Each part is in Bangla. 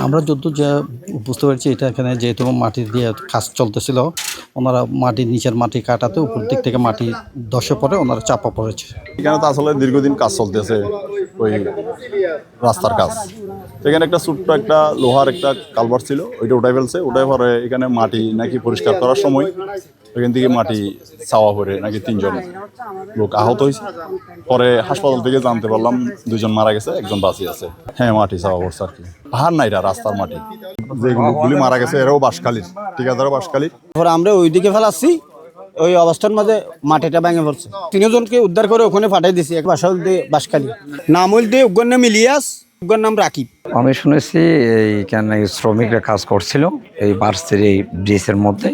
আমরা যত যা বুঝতে পারছি এটা এখানে যেহেতু মাটি দিয়ে কাজ চলতেছিল, ওনারা মাটির নিচের মাটি কাটাতে উপর দিক থেকে মাটি ধসে পড়ে ওনারা চাপা পড়েছে। এখানে তো আসলে দীর্ঘদিন কাজ চলতেছে, ওই রাস্তার কাজ। এখানে একটা ছোট্ট একটা লোহার একটা কালভার ছিল, ওইটা উঠাই ফেলছে। উঠাই পরে এখানে মাটি নাকি পরিষ্কার করার সময় এখান থেকে মাটি চাওয়া পড়ে নাকি 3 জন লোক আহত হয়েছে। পরে হাসপাতাল থেকে জানতে পারলাম 2 জন মারা গেছে, 1 জন বাঁচিয়ে আছে। হ্যাঁ, মাটি চাওয়া পড়ছে আর কি। পাহাড় না, এটা রাস্তার মাটি। যেগুলি মারা গেছে এরাও বাঁশখালীর, ঠিকাদারও বাঁশখালীর। তারপরে আমরা ওইদিকে ফেলাচ্ছি, ওই অবস্থার মাঝে মাটিটা ভেঙে পড়ছে। 3জনকে উদ্ধার করে ওখানে পাঠিয়ে দিছি। এক বাসা দিয়ে বাঁশখালী, নাম হইল উগ্র নাম ইলিয়াস, উগ্র নাম রাকিব। আমি শুনেছি এইখানে শ্রমিকরা কাজ করছিল এই বার্সের এই ব্রিজের মধ্যে,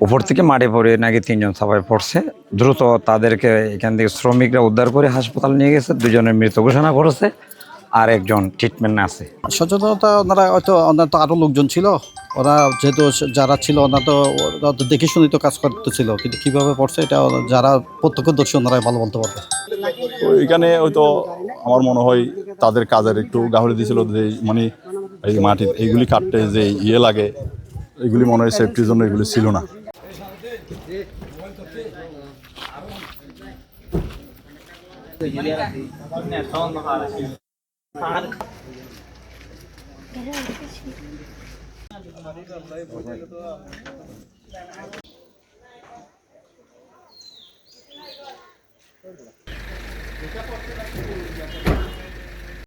উপর থেকে মাটি পড়ে নাকি 3জন চাপায় পড়ছে। দ্রুত তাদেরকে এখান থেকে শ্রমিকরা উদ্ধার করে হাসপাতাল নিয়ে গেছে। 2জনের মৃত ঘোষণা করেছে, আর 1জন ট্রিটমেন্ট আছে। সচেতনতা ওনারা হয়তো ওনার তো আরও লোকজন ছিল, ওরা যেহেতু যারা ছিল ওনারা তো দেখে শুনে তো কাজ করতেছিল, কিন্তু কীভাবে পড়ছে এটা যারা প্রত্যক্ষদর্শী ওনারাই ভালো বলতে পারবে। ওইখানে হয়তো আমার মনে হয় তাদের কাজের একটু গাহরি দিয়েছিল, যে মানে এই মাটির এইগুলি কাটতে যে লাগে, এগুলি মনে হয় সেফটির জন্য এগুলি ছিল না।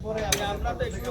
পরে আমরা তো একটু